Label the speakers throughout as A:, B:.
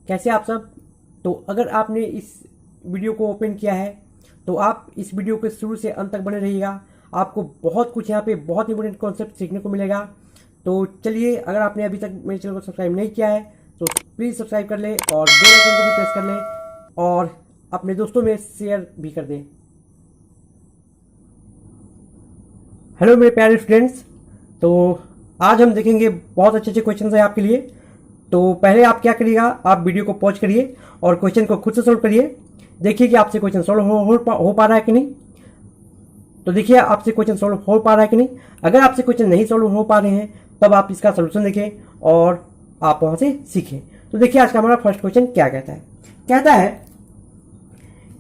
A: कैसे आप सब। तो अगर आपने इस वीडियो को ओपन किया है तो आप इस वीडियो के शुरू से अंत तक बने रहिएगा। आपको बहुत कुछ यहाँ पे बहुत इंपॉर्टेंट कॉन्सेप्ट सीखने को मिलेगा। तो चलिए, अगर आपने अभी तक मेरे चैनल को सब्सक्राइब नहीं किया है तो प्लीज़ सब्सक्राइब कर लें और बेल आइकन को भी प्रेस कर लें और अपने दोस्तों में शेयर भी कर दें। हेलो मेरे प्यारे स्टूडेंट्स, तो आज हम देखेंगे बहुत अच्छे अच्छे क्वेश्चन हैं आपके लिए। तो पहले आप क्या करिएगा, आप वीडियो को पॉज करिए और क्वेश्चन को खुद से सोल्व करिए। देखिए कि आपसे क्वेश्चन सोल्व हो पा रहा है कि नहीं। तो देखिए आपसे क्वेश्चन सोल्व हो पा रहा है कि नहीं। अगर आपसे क्वेश्चन नहीं सोल्व हो पा रहे हैं तब आप इसका सोल्यूशन देखें और आप वहां से सीखें। तो देखिए आज का हमारा फर्स्ट क्वेश्चन क्या कहता है। कहता है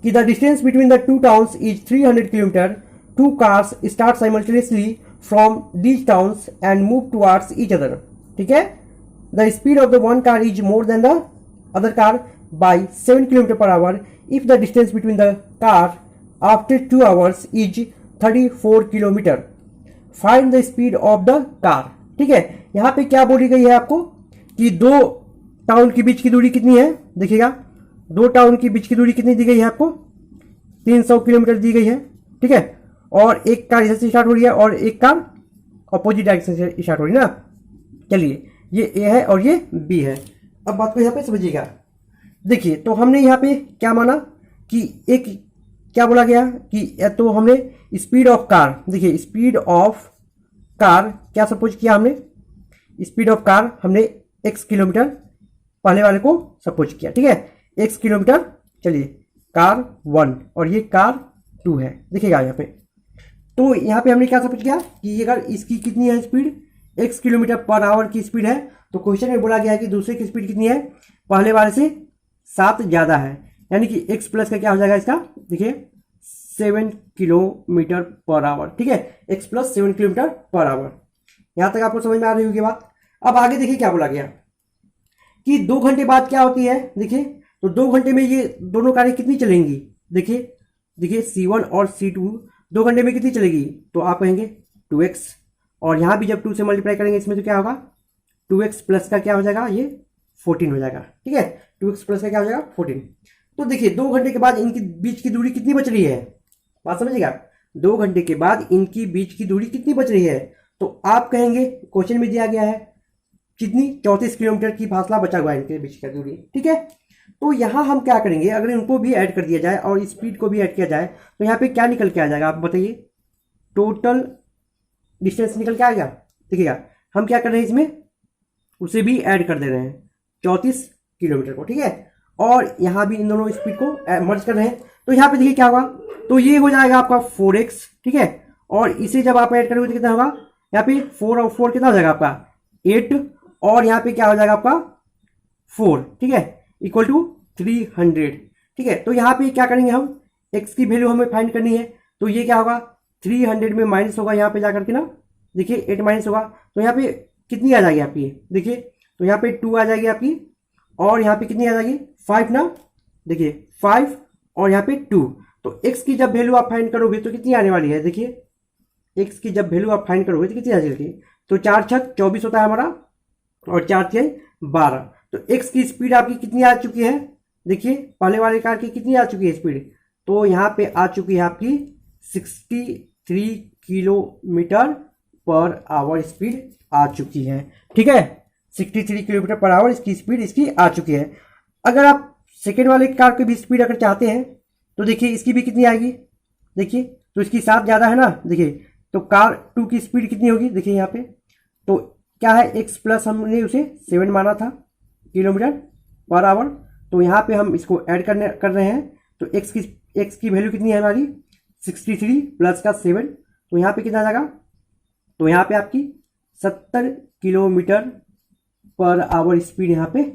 A: कि the distance between the two towns is 300 kilometre. Two cars start simultaneously from these towns and move towards each other. ठीक है। The speed of the one car is more than the other car by 7 kilometre per hour if the distance between the car after 2 hours is 34 kilometre. Find the speed of the car. ठीक है। यहां पे क्या बोली गई है आपको कि दो टाउन के बीच की दूरी कितनी है। देखिएगा, दो टाउन के बीच की दूरी कितनी दी गई है आपको, 300 किलोमीटर दी गई है। ठीक है। और एक कार इधर से स्टार्ट हो रही है और एक कार अपोजिट डायरेक्शन से स्टार्ट हो रही है ना। चलिए, ये ए है और ये बी है। अब बात को यहाँ पे समझिएगा। देखिए, तो हमने यहाँ पे क्या माना कि एक क्या बोला गया कि तो हमने स्पीड ऑफ कार, देखिए स्पीड ऑफ कार क्या सपोज किया हमने, स्पीड ऑफ कार हमने x किलोमीटर पहले वाले को सपोज किया। ठीक है, x किलोमीटर। चलिए, कार 1 और ये कार 2 है। देखिएगा यहाँ पे, तो यहाँ पे हमने क्या सपोज किया कि अगर इसकी कितनी है speed, x kilometre per our की स्पीड है, तो क्वेश्चन में बोला गया है कि दूसरे की स्पीड कितनी है, पहले वाले से 7 ज्यादा है, यानी कि x प्लस का क्या हो जाएगा इसका, देखिए 7 किलोमीटर पर आवर। ठीक है, x plus 7 kilometre per our. यहां तक आपको समझ में आ रही होगी बात। अब आगे देखिए क्या बोला गया कि 2 घंटे बाद क्या होती है। देखिए, तो 2 घंटे में ये दोनों कारें कितनी चलेंगी। देखिए देखिए C1 और C2 2 घंटे में कितनी चलेगी, तो आप कहेंगे 2x, और यहां भी जब 2 से मल्टीप्लाई करेंगे इसमें तो क्या होगा, 2x प्लस का क्या हो जाएगा, ये 14 हो जाएगा। ठीक है, 2x प्लस का क्या हो जाएगा, 14। तो देखिए 2 घंटे के बाद इनकी बीच की दूरी कितनी बच रही है, बात समझिएगा। 2 घंटे के बाद इनकी बीच की दूरी कितनी बच रही है, तो आप कहेंगे क्वेश्चन में दिया गया है कितनी, 34 किलोमीटर की फासला बचा हुआ है इनके बीच की दूरी। ठीक है, तो यहां हम क्या करेंगे, अगर इनको भी ऐड कर दिया जाए और स्पीड को भी ऐड किया जाए तो यहाँ पे क्या निकल के आ जाएगा, आप बताइए। टोटल डिस्टेंस निकल के आएगा। देखिएगा, हम क्या कर रहे हैं, इसमें उसे भी ऐड कर दे रहे हैं 34 किलोमीटर को। ठीक है, और यहां भी इन दोनों स्पीड को मर्ज कर रहे हैं, तो यहाँ पे देखिए क्या होगा, तो ये हो जाएगा आपका 4x। ठीक है, और इसे जब आप ऐड करोगे तो कितना होगा, यहाँ पे 4 और 4 कितना हो जाएगा आपका 8, और यहाँ पे क्या हो जाएगा आपका 4। ठीक है, इक्वल टू 300। ठीक है, तो यहाँ पे क्या करेंगे हम, x की वैल्यू हमें फाइंड करनी है, तो ये क्या होगा 300 में माइनस होगा यहाँ पे जाकर के ना। देखिए 8 माइनस होगा तो यहाँ पे कितनी आ जाएगी आपकी, देखिए तो यहाँ पे 2 आ जाएगी आपकी, और यहाँ पे कितनी आ जाएगी 5 ना। देखिए 5 और यहाँ पे 2, तो x की जब वैल्यू आप फाइंड करोगे तो कितनी आने वाली है, देखिए x की जब वैल्यू आप फाइंड करोगे तो कितनी आ जाएगी, तो 4 छक 24 होता है हमारा, और 4 6 12। तो x की स्पीड आपकी कितनी आ चुकी है, देखिए पहले वाले कार की कितनी आ चुकी है स्पीड, तो यहाँ पे आ चुकी है आपकी 63 किलोमीटर पर आवर स्पीड आ चुकी है। ठीक है, 63 किलोमीटर पर आवर इसकी स्पीड इसकी आ चुकी है। अगर आप सेकेंड वाले कार की भी स्पीड अगर चाहते हैं तो देखिए इसकी भी कितनी आएगी, देखिए तो इसकी 7 ज्यादा है ना। देखिए तो कार 2 की स्पीड कितनी होगी, देखिए यहाँ पे तो क्या है, x प्लस हमने उसे 7 माना था किलोमीटर पर आवर, तो यहाँ पे हम इसको ऐड कर रहे हैं, तो x की वैल्यू कितनी है हमारी 63 प्लस का 7, तो यहाँ पे कितना आ जाएगा, तो यहाँ पे आपकी 70 किलोमीटर पर आवर स्पीड यहाँ पे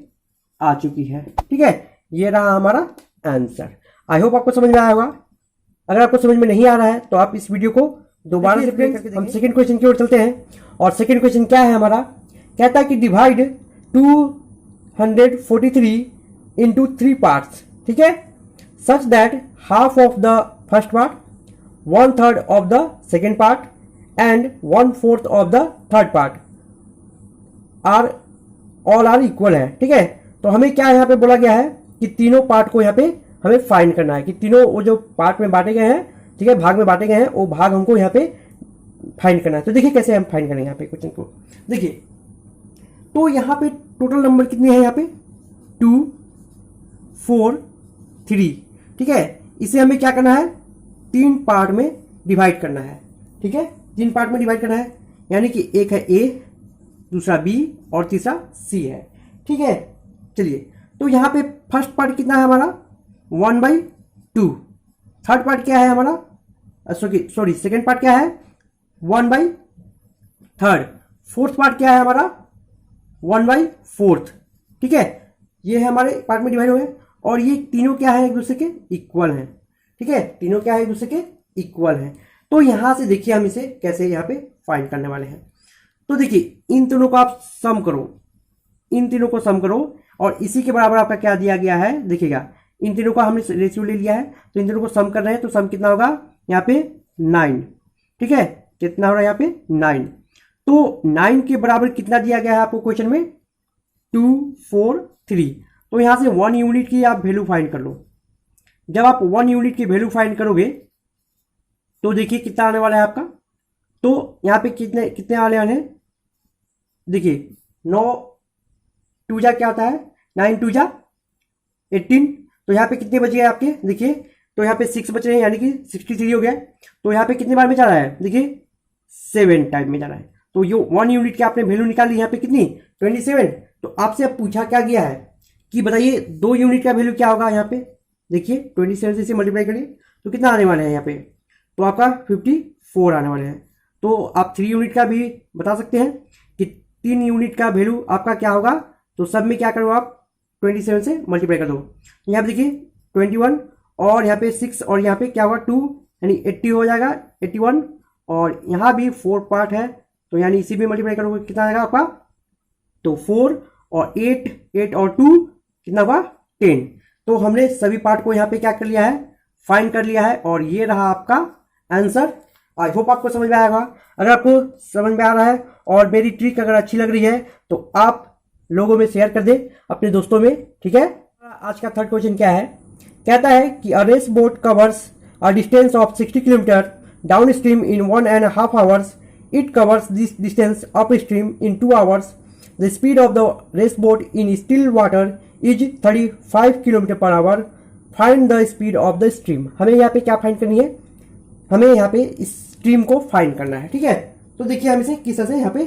A: आ चुकी है। ठीक है, ये रहा हमारा आंसर। आई होप आपको समझ में आया होगा। अगर आपको समझ में नहीं आ रहा है तो आप इस वीडियो को दोबारा से प्ले करके हम सेकंड क्वेश्चन की ओर चलते हैं। और सेकंड क्वेश्चन क्या है हमारा, कहता है कि डिवाइड 243 इंटू 3 पार्ट्स। ठीक है, such that half of the first part, 1/3 of the second part and 1/4 of the third part are all are equal है। ठीक है, तो हमें क्या यहाँ पे बोला गया है कि तीनों पार्ट को यहाँ पे हमें फाइंड करना है, कि तीनों वो जो पार्ट में बांटे गए हैं, ठीक है, भाग में बांटे गए हैं, वो भाग हमको यहाँ पे फाइंड करना है। तो देखिए कैसे हम फाइंड करेंगे यहाँ पे क्वेश्चन को। देखिए तो यहाँ पे टोटल नंबर कितने हैं यहाँ पे 2 4 3, ठीक है। इसे हमें क्या करना है 3 पार्ट में डिवाइड करना है, ठीक है, 3 पार्ट में डिवाइड करना है, यानी कि एक है ए, दूसरा बी और तीसरा सी है, ठीक है। चलिए तो यहाँ पे फर्स्ट पार्ट कितना है हमारा 1/2, थर्ड पार्ट क्या है हमारा सॉरी सेकेंड पार्ट क्या है 1/3, फोर्थ पार्ट क्या है हमारा 1/4, ठीक है। ये है हमारे पार्ट में डिवाइड हो गए और ये तीनों क्या है एक दूसरे के इक्वल हैं, ठीक है, तीनों क्या है एक दूसरे के इक्वल हैं। तो यहां से देखिए हम इसे कैसे यहाँ पे फाइंड करने वाले हैं। तो देखिए इन तीनों को आप सम करो, इन तीनों को सम करो और इसी के बराबर आपका क्या दिया गया है, देखिएगा इन तीनों का हमने रेशियो ले लिया है, तो इन तीनों को सम कर रहे हैं, तो सम कितना होगा यहाँ पे 9, ठीक है, कितना हो रहा है यहाँ पे 9। तो 9 के बराबर कितना दिया गया है आपको क्वेश्चन में 2 4 3, तो यहां से 1 यूनिट की आप वैल्यू फाइंड कर लो। जब आप 1 यूनिट की वैल्यू फाइंड करोगे तो देखिए कितना आने वाला है आपका, तो यहाँ पे कितने कितने आने वाले हैं, देखिए 9 2 जा क्या होता है 9 2 जा 18, तो यहाँ पे कितने बच गए आपके, देखिए तो यहाँ पे 6 बच रहे हैं, यानी कि 63 हो गया। तो यहाँ पे कितने बार में जा रहा है, देखिए 7 टाइम में जा रहा है। तो ये 1 यूनिट की आपने वैल्यू निकाली यहाँ पे कितनी 27। तो आपसे अब पूछा क्या गया है कि बताइए 2 यूनिट का वैल्यू क्या होगा यहाँ पे, देखिए 27 से इसे मल्टीप्लाई करिए तो कितना आने वाले हैं यहाँ पे, तो आपका 54 आने वाले हैं। तो आप 3 यूनिट का भी बता सकते हैं कि 3 यूनिट का वैल्यू आपका क्या होगा, तो सब में क्या करो आप 27 से मल्टीप्लाई कर दो। यहाँ पे देखिए 21 और यहाँ पे 6 और यहाँ पे क्या होगा 2, यानी 80 हो जाएगा 81, और यहाँ भी 4 पार्ट है, तो यानी इसी में मल्टीप्लाई करोगे कितना आएगा आपका, तो 4 और 8 और 2 कितना होगा 10। तो हमने सभी पार्ट को यहाँ पे क्या कर लिया है फाइंड कर लिया है, और ये रहा आपका आंसर। आई होप आपको समझ में आएगा। अगर आपको समझ में आ रहा है और मेरी ट्रिक अगर अच्छी लग रही है तो आप लोगों में शेयर कर दे अपने दोस्तों में, ठीक है। आज का थर्ड क्वेश्चन क्या है, कहता है कि a race boat covers a distance of 60 kilometre down stream in 1.5 hours, it covers this distance up stream in 2 hours, the speed of the race boat in still water is 35 kilometre per hour, find the speed of the stream. हमें यहाँ पे क्या find करनी है, हमें यहाँ पे इस स्ट्रीम को फाइंड करना है, ठीक है। तो देखिए हम इसे किस तरह से यहाँ पे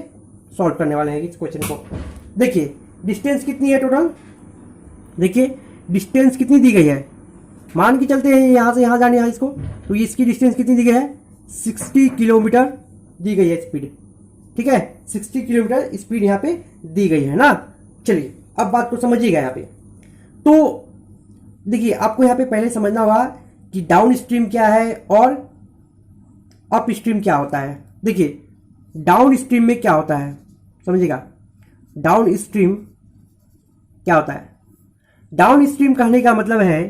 A: सॉल्व करने वाले हैं इस क्वेश्चन को। देखिए डिस्टेंस कितनी है टोटल, देखिए डिस्टेंस कितनी दी गई है, मान के चलते हैं यहाँ से यहाँ जाने यहाँ इसको, तो इसकी डिस्टेंस कितनी दी गई है 60 किलोमीटर दी गई है स्पीड, ठीक है, 60 किलोमीटर स्पीड यहाँ पे दी गई है ना। चलिए अब बात को समझिएगा यहाँ पे। तो देखिए आपको यहाँ पे पहले समझना होगा कि डाउन स्ट्रीम क्या है और अप स्ट्रीम क्या होता है। देखिए डाउन स्ट्रीम में क्या होता है समझिएगा, डाउन स्ट्रीम क्या होता है, डाउन स्ट्रीम कहने का मतलब है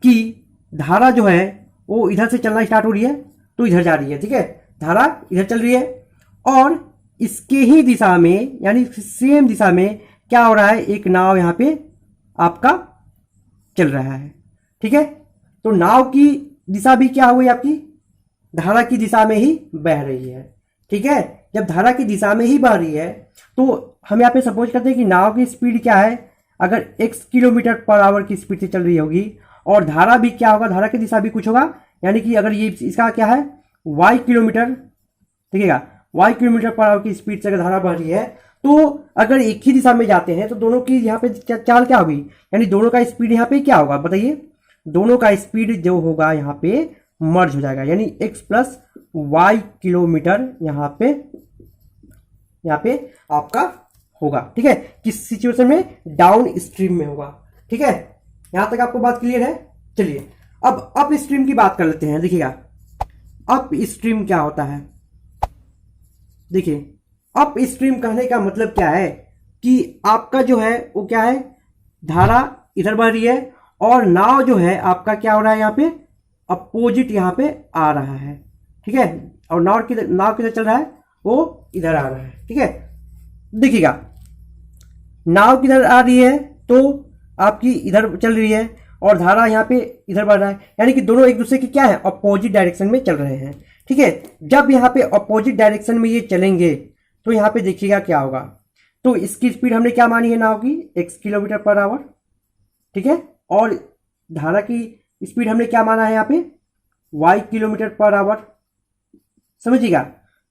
A: कि धारा जो है वो इधर से चलना स्टार्ट हो रही है तो इधर जा रही है, ठीक है, धारा इधर चल रही है और इसके ही दिशा में यानी सेम दिशा में क्या हो रहा है, एक नाव यहाँ पे आपका चल रहा है, ठीक है। तो नाव की दिशा भी क्या हो गई आपकी धारा की दिशा में ही बह रही है, ठीक है। जब धारा की दिशा में ही बह रही है तो हम यहाँ पे सपोज करते हैं कि नाव की स्पीड क्या है, अगर x किलोमीटर पर आवर की स्पीड से चल रही होगी और धारा भी क्या होगा, धारा की दिशा भी कुछ होगा, यानी कि अगर ये इसका क्या है y किलोमीटर, देखिएगा y किलोमीटर पर आवर की स्पीड से अगर धारा बढ़ रही है तो अगर एक ही दिशा में जाते हैं तो दोनों की यहाँ पे चाल क्या होगी, यानी दोनों का स्पीड यहाँ पे क्या होगा बताइए, दोनों का स्पीड जो होगा यहाँ पे मर्ज हो जाएगा, यानी x प्लस वाई किलोमीटर यहाँ पे आपका होगा, ठीक है। किस सिचुएशन में, डाउन स्ट्रीम में होगा, ठीक है। यहां तक आपको बात क्लियर है। चलिए अब अप स्ट्रीम की बात कर लेते हैं। देखिएगा अप स्ट्रीम क्या होता है, देखिए अप स्ट्रीम कहने का मतलब क्या है कि आपका जो है वो क्या है, धारा इधर बढ़ रही है और नाव जो है आपका क्या हो रहा है यहाँ पे अपोजिट यहाँ पे आ रहा है, ठीक है, और नाव किधर चल रहा है, वो इधर आ रहा है, ठीक है। देखिएगा नाव किधर आ रही है तो आपकी इधर चल रही है और धारा यहाँ पे इधर बढ़ रहा है, यानी कि दोनों एक दूसरे की क्या है, अपोजिट डायरेक्शन में चल रहे हैं। ठीक है, जब यहाँ पे अपोजिट डायरेक्शन में ये चलेंगे तो यहाँ पे देखिएगा क्या होगा। तो इसकी स्पीड हमने क्या मानी है नाव की, x किलोमीटर पर आवर। ठीक है, और धारा की स्पीड हमने क्या माना है यहाँ पे, y किलोमीटर पर आवर। समझिएगा।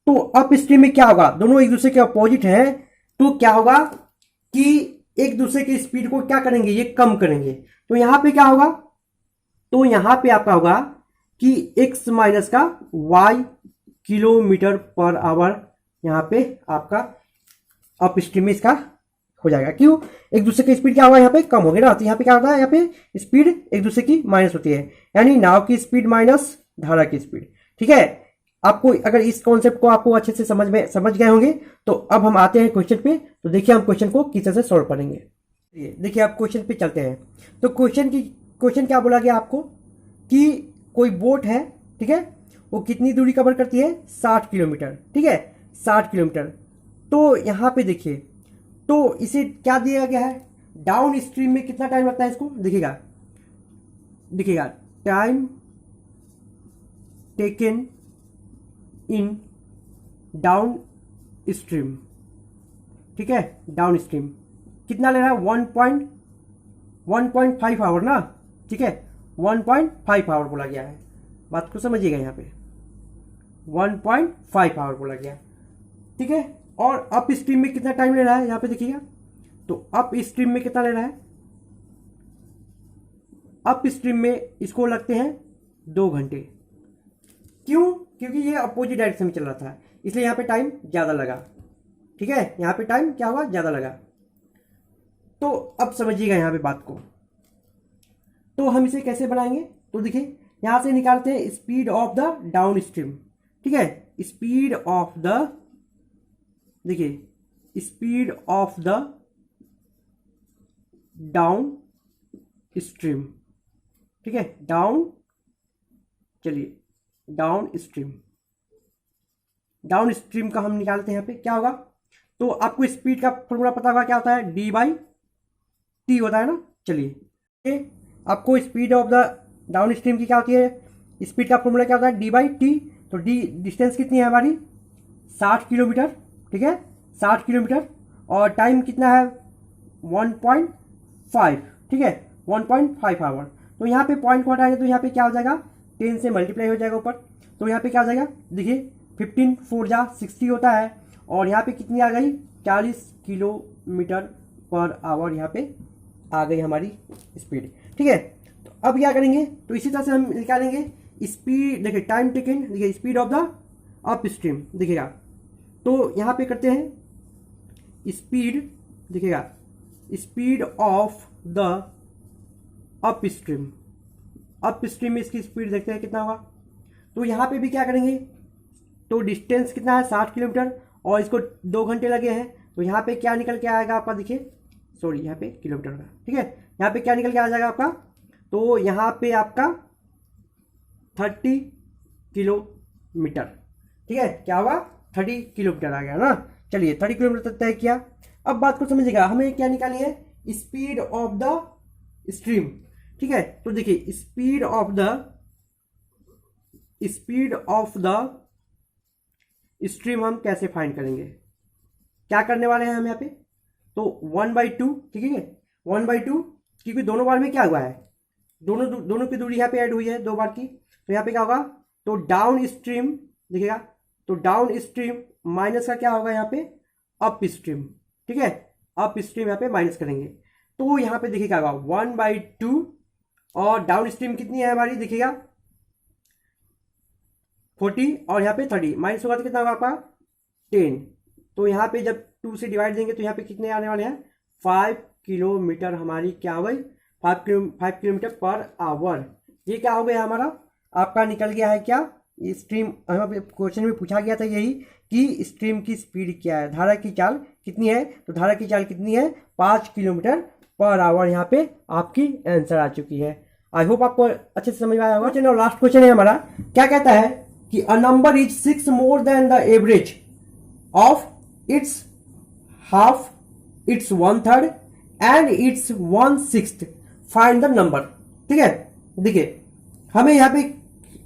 A: तो अप स्ट्रीम में क्या होगा, दोनों एक दूसरे के अपोजिट हैं, तो क्या होगा कि एक दूसरे की स्पीड को क्या करेंगे, ये कम करेंगे। तो यहां पे क्या होगा, तो यहां पे आपका होगा कि x माइनस का y किलोमीटर पर आवर, यहां पे आपका अप स्ट्रीम में इसका हो जाएगा। क्यों, एक दूसरे की स्पीड क्या होगा, यहाँ पे कम होगी ना, तो यहाँ पे क्या होता है, यहाँ पे स्पीड एक दूसरे की माइनस होती है, यानी नाव की स्पीड माइनस धारा की स्पीड। ठीक है, आपको अगर इस कॉन्सेप्ट को आपको अच्छे से समझ गए होंगे, तो अब हम आते हैं क्वेश्चन पे। तो देखिए हम क्वेश्चन को किस तरह से सॉल्व करेंगे। देखिए आप क्वेश्चन पे चलते हैं। तो क्वेश्चन क्या बोला गया आपको कि कोई बोट है, ठीक है, वो कितनी दूरी कवर करती है, 60 किलोमीटर। ठीक है, 60 किलोमीटर। तो यहाँ पे देखिए, तो इसे क्या दिया गया है, डाउन स्ट्रीम में कितना टाइम लगता है इसको, देखिएगा time taken in down stream. ठीक है, डाउन स्ट्रीम कितना ले रहा है, 1.5 आवर ना। ठीक है, 1.5 आवर बोला गया है, बात को समझिएगा, यहाँ पे 1.5 आवर बोला गया। ठीक है, और अप स्ट्रीम में कितना टाइम ले रहा है, यहाँ पे देखिएगा, तो अप स्ट्रीम में कितना ले रहा है, अप स्ट्रीम में इसको लगते हैं 2 घंटे। क्यों, क्योंकि ये अपोजिट डायरेक्शन में चल रहा था, इसलिए यहाँ पे टाइम ज़्यादा लगा। ठीक है, यहाँ पे टाइम क्या होगा, ज़्यादा लगा। तो अब समझिएगा यहाँ पे बात को, तो हम इसे कैसे बनाएंगे, तो देखिए यहाँ से निकालते हैं speed of the down stream. ठीक है, स्पीड ऑफ द, देखिए speed of the down stream. ठीक है, चलिए डाउन स्ट्रीम का हम निकालते हैं। यहाँ पे क्या होगा, तो आपको स्पीड का फॉर्मूला पता होगा, क्या होता है, d/t होता है ना। चलिए आपको speed of the down stream की क्या होती है, स्पीड का फॉर्मूला क्या होता है, d/t। तो d डिस्टेंस कितनी है हमारी, 60 किलोमीटर। ठीक है, 60 किलोमीटर, और टाइम कितना है, 1.5। ठीक है, 1.5 आवर। तो यहाँ पे पॉइंट को हटाएंगे तो यहाँ पे क्या हो जाएगा, 10 से मल्टीप्लाई हो जाएगा ऊपर, तो यहाँ पे क्या हो जाएगा, देखिए 15 4 जा 60 होता है, और यहाँ पे कितनी आ गई, 40 किलोमीटर पर आवर यहाँ पे आ गई हमारी स्पीड। ठीक है, तो अब क्या करेंगे, तो इसी तरह से हम निकालेंगे स्पीड। देखिए टाइम टेकन, देखिए speed of the up stream, देखिएगा, तो यहाँ पे करते हैं स्पीड, देखिएगा speed of the up stream. Up stream में इसकी स्पीड देखते हैं कितना होगा। तो यहाँ पे भी क्या करेंगे, तो डिस्टेंस कितना है, 60 किलोमीटर, और इसको 2 घंटे लगे हैं, तो यहाँ पे क्या निकल के आएगा आपका, देखिए सॉरी यहाँ पे किलोमीटर का। ठीक है, यहाँ पे क्या निकल के आ जाएगा आपका, तो यहाँ पे आपका 30 किलोमीटर। ठीक है, क्या होगा, 30 किलोमीटर आ गया ना। चलिए 30 किलोमीटर तक तय किया। अब बात को समझिएगा, हमें क्या निकालनी है, स्पीड ऑफ द स्ट्रीम। ठीक है, तो देखिए स्पीड ऑफ द स्ट्रीम हम कैसे फाइंड करेंगे, क्या करने वाले हैं हम यहाँ पे, तो 1/2। ठीक है, 1/2, क्योंकि दोनों बार में क्या हुआ है, दोनों की दूरी यहाँ पे ऐड हुई है 2 बार की, तो यहाँ पे क्या होगा, तो डाउन स्ट्रीम, देखिएगा, तो डाउन स्ट्रीम माइनस का क्या होगा यहाँ पे, अप स्ट्रीम। ठीक है, अप स्ट्रीम यहाँ पे माइनस करेंगे, तो यहाँ पे देखिए क्या होगा, 1/2, और डाउन स्ट्रीम कितनी है हमारी, देखिएगा 40, और यहाँ पे 30 माइनस होगा तो कितना होगा आपका, 10। तो यहाँ पे जब 2 से डिवाइड देंगे तो यहाँ पे कितने आने वाले हैं, 5 किलोमीटर हमारी क्या हो गई, 5 किलोमीटर पर आवर। ये क्या हो गया हमारा, आपका निकल गया है क्या, स्ट्रीम। हमें क्वेश्चन में पूछा गया था यही कि स्ट्रीम की स्पीड क्या है, धारा की चाल कितनी है, तो धारा की चाल कितनी है, 5 किलोमीटर पर आवर। यहाँ पे आपकी आंसर आ चुकी है। आई होप आपको अच्छे से समझ में आया होगा। चलो लास्ट क्वेश्चन है हमारा, क्या कहता है कि a number is 6 more than the average of its half, it's 1/3 and it's 1/6, find the number. ठीक है, देखिए हमें यहाँ पे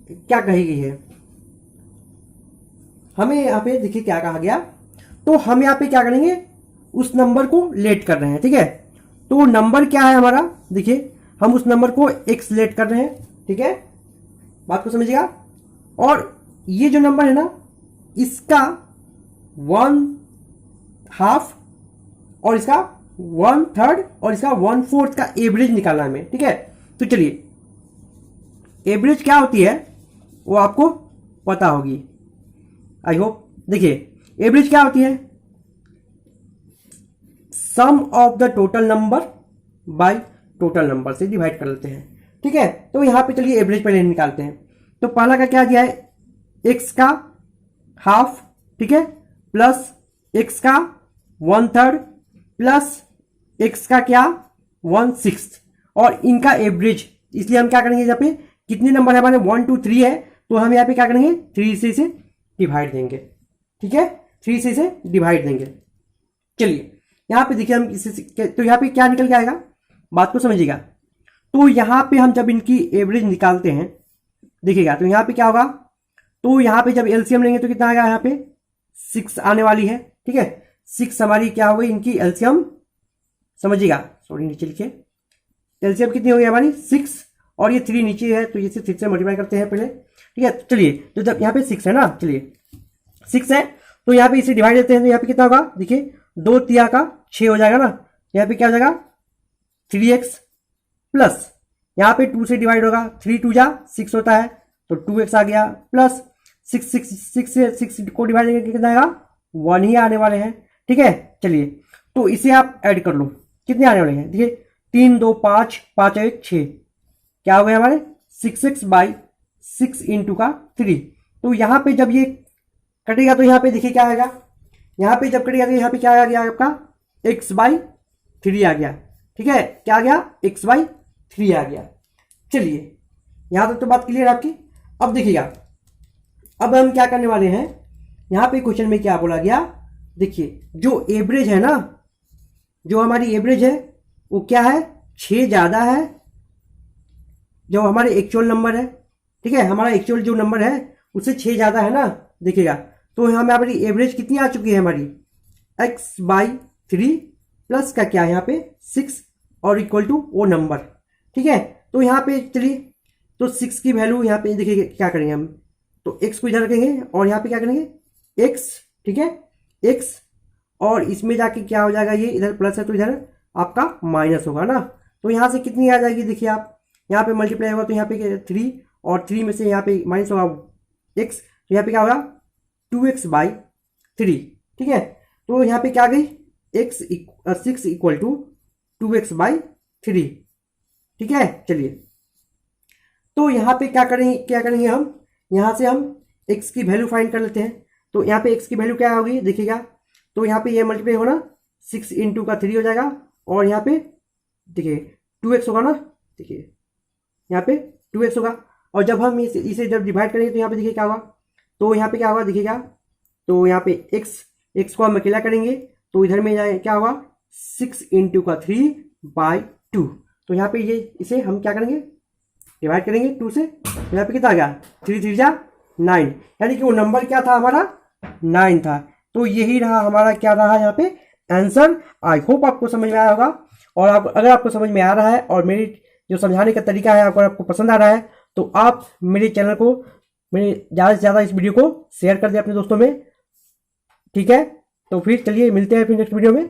A: क्या कही गई है, हमें यहाँ पे देखिए क्या कहा गया। तो हम यहाँ पे क्या करेंगे, उस नंबर को लेट कर रहे हैं। ठीक है, तो नंबर क्या है हमारा, देखिए हम उस नंबर को x लेट कर रहे हैं। ठीक है, बात को समझिएगा। और ये जो नंबर है ना, इसका 1/2 और इसका 1/3 और इसका 1/4 का एवरेज निकालना है हमें। ठीक है, तो चलिए एवरेज क्या होती है वो आपको पता होगी, आई होप। देखिए एवरेज क्या होती है, sum of the total number by total number से डिवाइड कर लेते हैं। ठीक है, तो यहां पे चलिए एवरेज पहले निकालते हैं। तो पहला का क्या दिया है, x का हाफ, ठीक है, प्लस x का 1/3 प्लस x का क्या 1/6 और इनका एवरेज। इसलिए हम क्या करेंगे, यहाँ पे कितने नंबर है हमारे 1 2 3 है, तो हम यहाँ पे क्या करेंगे 3 से इसे डिवाइड देंगे। ठीक है, 3 से इसे डिवाइड देंगे। चलिए यहाँ पे देखिए हम इसे, तो यहाँ पे क्या निकल के आएगा, बात को समझिएगा। तो यहाँ पे हम जब इनकी एवरेज निकालते हैं, देखिएगा तो यहाँ पे क्या होगा, तो यहाँ पे जब एलसीएम लेंगे तो कितना आएगा, यहाँ पे 6 आने वाली है। ठीक है, 6 हमारी क्या हो गई इनकी एलसीएम, समझिएगा, सॉरी नीचे लिखिए, एलसीएम कितनी हो गई हमारी 6 और ये 3 नीचे है, तो ये 6 से मल्टीप्लाई करते हैं पहले। ठीक है, चलिए तो जब यहाँ पे 6 है ना, चलिए 6 है तो यहाँ पे इसे डिवाइड देते हैं, तो यहाँ पे कितना होगा, देखिए 2 तिया का 6 हो जाएगा ना, यहाँ पे क्या हो जाएगा 3x प्लस यहाँ पे 2 से डिवाइड होगा, 3 2 जा 6 होता है तो 2x आ गया, प्लस 6 से 6 को डिवाइड करके कितना आएगा 1 ही आने वाले हैं। ठीक है, चलिए तो इसे आप ऐड कर लो, कितने आने वाले हैं, देखिए 3 2 5 5 1 6, क्या हो गए हमारे 6x/6 इंटू का 3। तो यहाँ पे जब ये कटेगा तो यहाँ पे देखिए क्या आएगा, यहाँ पे जब कटेगा तो यहाँ पे क्या आ गया आपका x/3 आ गया। ठीक है, क्या आ गया x/3 आ गया। चलिए यहाँ तक तो बात क्लियर है आपकी। अब देखिएगा, अब हम क्या करने वाले हैं, यहाँ पे क्वेश्चन में क्या बोला गया, देखिए जो एवरेज है ना, जो हमारी एवरेज है वो क्या है 6 ज्यादा है जो हमारे एक्चुअल नंबर है। ठीक है, हमारा एक्चुअल जो नंबर है उससे 6 ज्यादा है ना, देखिएगा तो हमें हमारी एवरेज कितनी आ चुकी है हमारी x/3 प्लस का क्या है यहाँ पे 6 और इक्वल टू वो नंबर। ठीक है, तो यहाँ पे चलिए तो 6 की वैल्यू यहाँ पे देखिए क्या करेंगे हम, तो x को इधर रखेंगे और यहाँ पे क्या करेंगे x। ठीक है, x और इसमें जाके क्या हो जाएगा, ये इधर प्लस है तो इधर आपका माइनस होगा ना, तो यहाँ से कितनी आ जाएगी, देखिए आप यहाँ पे मल्टीप्लाई होगा तो यहाँ पे 3 और 3 में से यहाँ पे माइनस होगा x, तो यहाँ पे क्या होगा 2x/3। ठीक है, तो यहाँ पे क्या आ गई 6 इक्वल टू 2x/3। ठीक है, चलिए तो यहाँ पे क्या करेंगे हम, यहाँ से हम x की वैल्यू फाइंड कर लेते हैं। तो यहाँ पे x की वैल्यू क्या होगी, देखिएगा तो यहाँ पे ये मल्टीप्लाई होना 6 इंटू का 3 हो जाएगा और यहाँ पे देखिए 2x होगा ना, देखिए यहाँ पे 2x होगा। और जब हम इसे जब डिवाइड करेंगे तो यहाँ पे देखिए क्या होगा, तो यहाँ पे क्या होगा देखिएगा, तो यहाँ पे x को हम अकेला करेंगे तो इधर में जाए क्या होगा 6 इंटू का 3/2। तो यहाँ पे ये इसे हम क्या करेंगे डिवाइड करेंगे 2 से, तो यहाँ पे कितना आ गया 3 3 जा 9, यानी कि वो नंबर क्या था हमारा 9 था। तो यही रहा हमारा क्या रहा यहाँ पे आंसर। आई होप आपको समझ में आया होगा, और अगर आपको समझ में आ रहा है और मेरी जो समझाने का तरीका है अगर आपको पसंद आ रहा है तो आप मेरे चैनल को, मेरे ज़्यादा से ज़्यादा इस वीडियो को शेयर कर दें अपने दोस्तों में। ठीक है, तो फिर चलिए मिलते हैं फिर नेक्स्ट वीडियो में।